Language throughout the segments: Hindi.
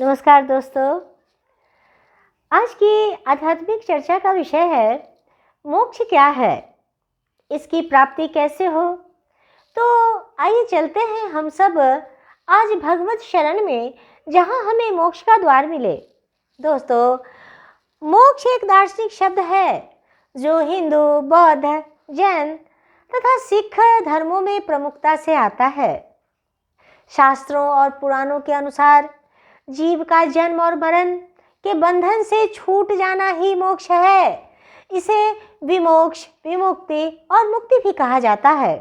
नमस्कार दोस्तों। आज की आध्यात्मिक चर्चा का विषय है मोक्ष क्या है, इसकी प्राप्ति कैसे हो। तो आइए चलते हैं हम सब आज भगवत शरण में, जहां हमें मोक्ष का द्वार मिले। दोस्तों, मोक्ष एक दार्शनिक शब्द है जो हिंदू, बौद्ध, जैन तथा सिख धर्मों में प्रमुखता से आता है। शास्त्रों और पुराणों के अनुसार जीव का जन्म और मरण के बंधन से छूट जाना ही मोक्ष है। इसे विमोक्ष, विमुक्ति और मुक्ति भी कहा जाता है।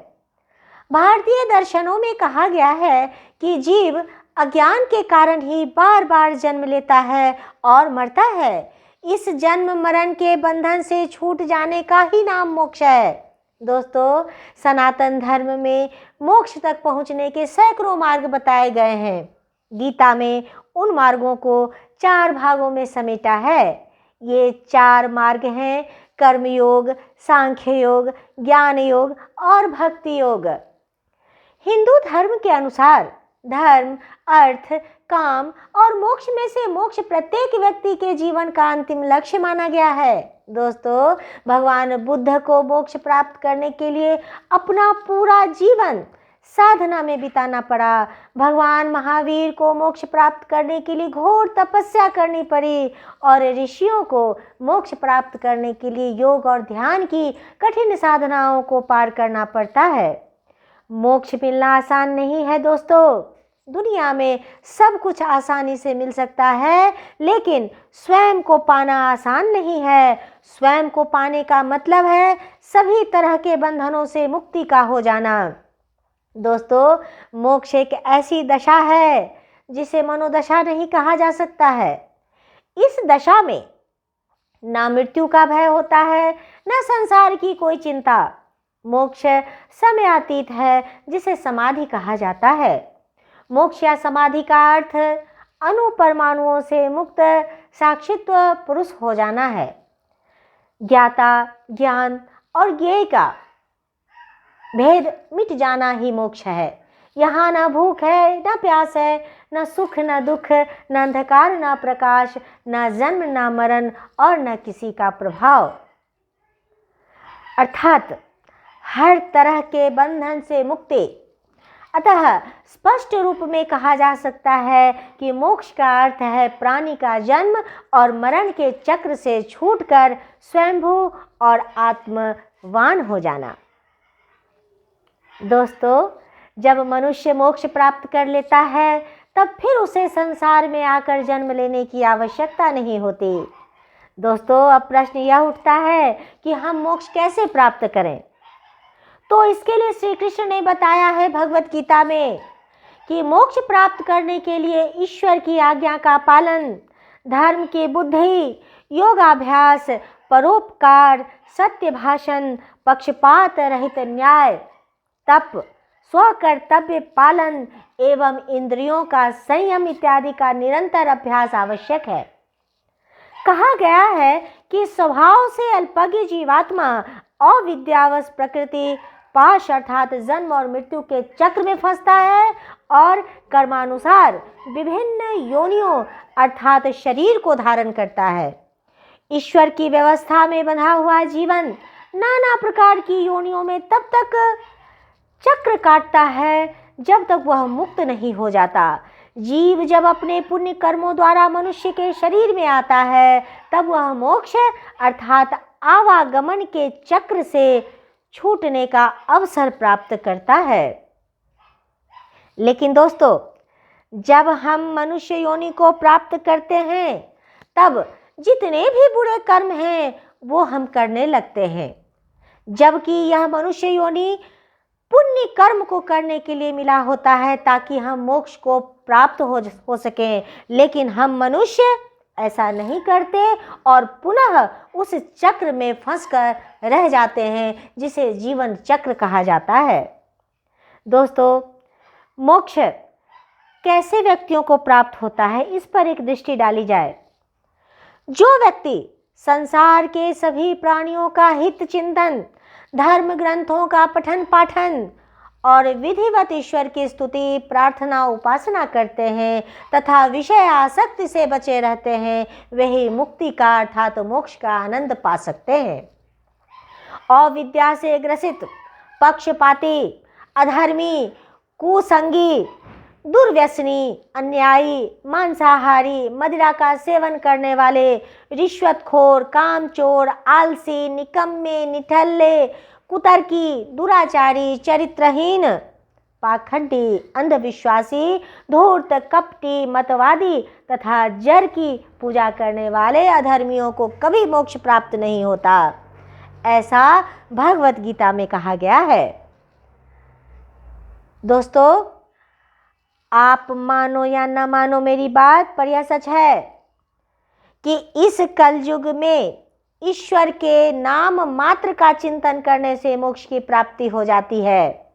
भारतीय दर्शनों में कहा गया है कि जीव अज्ञान के कारण ही बार बार जन्म लेता है और मरता है। इस जन्म मरण के बंधन से छूट जाने का ही नाम मोक्ष है। दोस्तों, सनातन धर्म में मोक्ष तक पहुंचने के सैकड़ों मार्ग बताए गए हैं। गीता में उन मार्गों को 4 भागों में समेटा है। ये 4 मार्ग हैं: कर्मयोग, सांख्य योग, ज्ञान योग और भक्ति योग। हिंदू धर्म के अनुसार धर्म, अर्थ, काम और मोक्ष में से मोक्ष प्रत्येक व्यक्ति के जीवन का अंतिम लक्ष्य माना गया है। दोस्तों, भगवान बुद्ध को मोक्ष प्राप्त करने के लिए अपना पूरा जीवन साधना में बिताना पड़ा। भगवान महावीर को मोक्ष प्राप्त करने के लिए घोर तपस्या करनी पड़ी और ऋषियों को मोक्ष प्राप्त करने के लिए योग और ध्यान की कठिन साधनाओं को पार करना पड़ता है। मोक्ष मिलना आसान नहीं है दोस्तों। दुनिया में सब कुछ आसानी से मिल सकता है, लेकिन स्वयं को पाना आसान नहीं है। स्वयं को पाने का मतलब है सभी तरह के बंधनों से मुक्ति का हो जाना। दोस्तों, मोक्ष एक ऐसी दशा है जिसे मनोदशा नहीं कहा जा सकता है। इस दशा में ना मृत्यु का भय होता है, ना संसार की कोई चिंता। मोक्ष समयातीत है, जिसे समाधि कहा जाता है। मोक्ष या समाधि का अर्थ अणु परमाणुओं से मुक्त साक्षित्व पुरुष हो जाना है। ज्ञाता, ज्ञान और ज्ञेय का भेद मिट जाना ही मोक्ष है। यहाँ न भूख है, न प्यास है, न सुख न दुख, न अंधकार न प्रकाश, न जन्म न मरण और न किसी का प्रभाव। अर्थात हर तरह के बंधन से मुक्ति। अतः स्पष्ट रूप में कहा जा सकता है कि मोक्ष का अर्थ है प्राणी का जन्म और मरण के चक्र से छूटकर स्वयंभू और आत्मवान हो जाना। दोस्तों, जब मनुष्य मोक्ष प्राप्त कर लेता है, तब फिर उसे संसार में आकर जन्म लेने की आवश्यकता नहीं होती। दोस्तों, अब प्रश्न यह उठता है कि हम मोक्ष कैसे प्राप्त करें। तो इसके लिए श्री कृष्ण ने बताया है भगवत गीता में कि मोक्ष प्राप्त करने के लिए ईश्वर की आज्ञा का पालन, धर्म की बुद्धि, योगाभ्यास, परोपकार, सत्य भाषण, पक्षपात रहित न्याय, तप, स्वकर्तव्य पालन एवं इंद्रियों का संयम इत्यादि का निरंतर अभ्यास आवश्यक है। कहा गया है कि स्वभाव से अल्पज्ञ जीवात्मा अविद्यावश प्रकृति पाश अर्थात जन्म और मृत्यु के चक्र में फंसता है और कर्मानुसार विभिन्न योनियों अर्थात शरीर को धारण करता है। ईश्वर की व्यवस्था में बंधा हुआ जीवन नाना प्रकार की योनियों में तब तक चक्र काटता है जब तक वह मुक्त नहीं हो जाता। जीव जब अपने पुण्य कर्मों द्वारा मनुष्य के शरीर में आता है, तब वह मोक्ष अर्थात आवागमन के चक्र से छूटने का अवसर प्राप्त करता है। लेकिन दोस्तों, जब हम मनुष्य योनि को प्राप्त करते हैं, तब जितने भी बुरे कर्म हैं वो हम करने लगते हैं, जबकि यह मनुष्य योनि पुण्य कर्म को करने के लिए मिला होता है ताकि हम मोक्ष को प्राप्त हो सकें। लेकिन हम मनुष्य ऐसा नहीं करते और पुनः उस चक्र में फंसकर रह जाते हैं, जिसे जीवन चक्र कहा जाता है। दोस्तों, मोक्ष कैसे व्यक्तियों को प्राप्त होता है, इस पर एक दृष्टि डाली जाए। जो व्यक्ति संसार के सभी प्राणियों का हित चिंतन, धर्म ग्रंथों का पठन पाठन और विधिवत ईश्वर की स्तुति, प्रार्थना, उपासना करते हैं तथा विषय आसक्ति से बचे रहते हैं, वही मुक्ति का अर्थात मोक्ष का आनंद पा सकते हैं। अविद्या से ग्रसित, पक्षपाती, अधर्मी, कुसंगी, दुर्व्यसनी, अन्यायी, मांसाहारी, मदिरा का सेवन करने वाले, रिश्वतखोर, कामचोर, आलसी, निकम्मे, निठल्ले, कुतर्की, दुराचारी, चरित्रहीन, पाखंडी, अंधविश्वासी, धूर्त, कपटी, मतवादी तथा जर की पूजा करने वाले अधर्मियों को कभी मोक्ष प्राप्त नहीं होता, ऐसा भगवत गीता में कहा गया है। दोस्तों, आप मानो या न मानो मेरी बात, पर यह सच है कि इस कलयुग में ईश्वर के नाम मात्र का चिंतन करने से मोक्ष की प्राप्ति हो जाती है।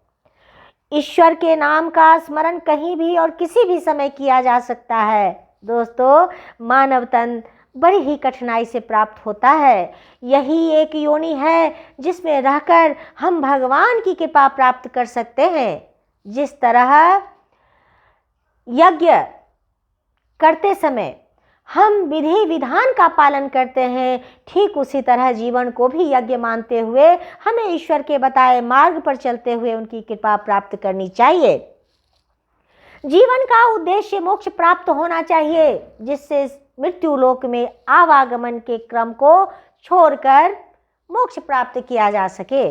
ईश्वर के नाम का स्मरण कहीं भी और किसी भी समय किया जा सकता है। दोस्तों, मानव तन बड़ी ही कठिनाई से प्राप्त होता है। यही एक योनि है जिसमें रहकर हम भगवान की कृपा प्राप्त कर सकते हैं। जिस तरह यज्ञ करते समय हम विधि विधान का पालन करते हैं, ठीक उसी तरह जीवन को भी यज्ञ मानते हुए हमें ईश्वर के बताए मार्ग पर चलते हुए उनकी कृपा प्राप्त करनी चाहिए। जीवन का उद्देश्य मोक्ष प्राप्त होना चाहिए, जिससे मृत्यु लोक में आवागमन के क्रम को छोड़कर मोक्ष प्राप्त किया जा सके।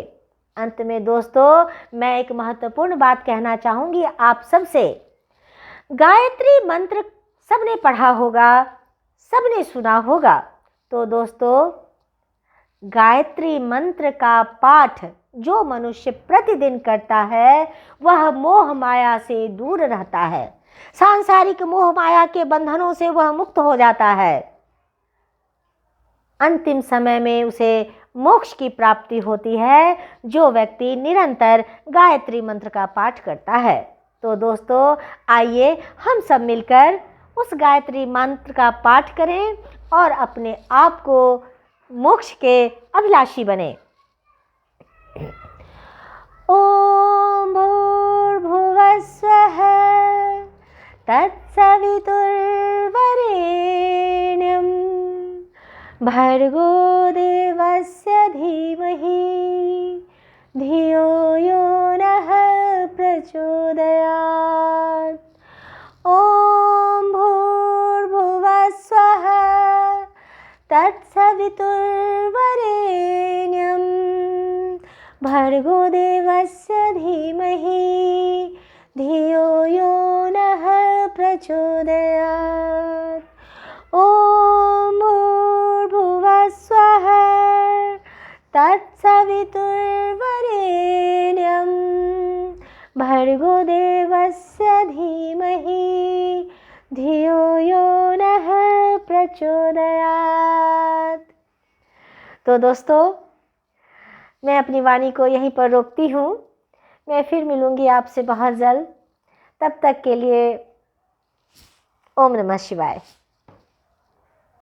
अंत में दोस्तों, मैं एक महत्वपूर्ण बात कहना चाहूँगी आप सबसे। गायत्री मंत्र सबने पढ़ा होगा, सबने सुना होगा। तो दोस्तों, गायत्री मंत्र का पाठ जो मनुष्य प्रतिदिन करता है वह मोह माया से दूर रहता है, सांसारिक मोह माया के बंधनों से वह मुक्त हो जाता है। अंतिम समय में उसे मोक्ष की प्राप्ति होती है जो व्यक्ति निरंतर गायत्री मंत्र का पाठ करता है। तो दोस्तों, आइए हम सब मिलकर उस गायत्री मंत्र का पाठ करें और अपने आप को मोक्ष के अभिलाषी बने। ओम भूर्भुवः स्वः तत्सवितुर्वरेण्यं भर्गो देवस्य धीमहि धियो यो नः प्रचोदयात्। ओम भूर्भुवः स्वः तत्सवितुर्वरेण्यं भर्गो देवस्य धीमहि धियो यो नः प्रचोदयात्। ओम भूर्भुवः स्वः तत्सवितुर्वरेण्यं भर्गो देवस्य धीमहि धियो यो नः प्रचोदयात्। तो दोस्तों, मैं अपनी वाणी को यहीं पर रोकती हूँ। मैं फिर मिलूँगी आपसे बहुत जल्द। तब तक के लिए ओम नमः शिवाय।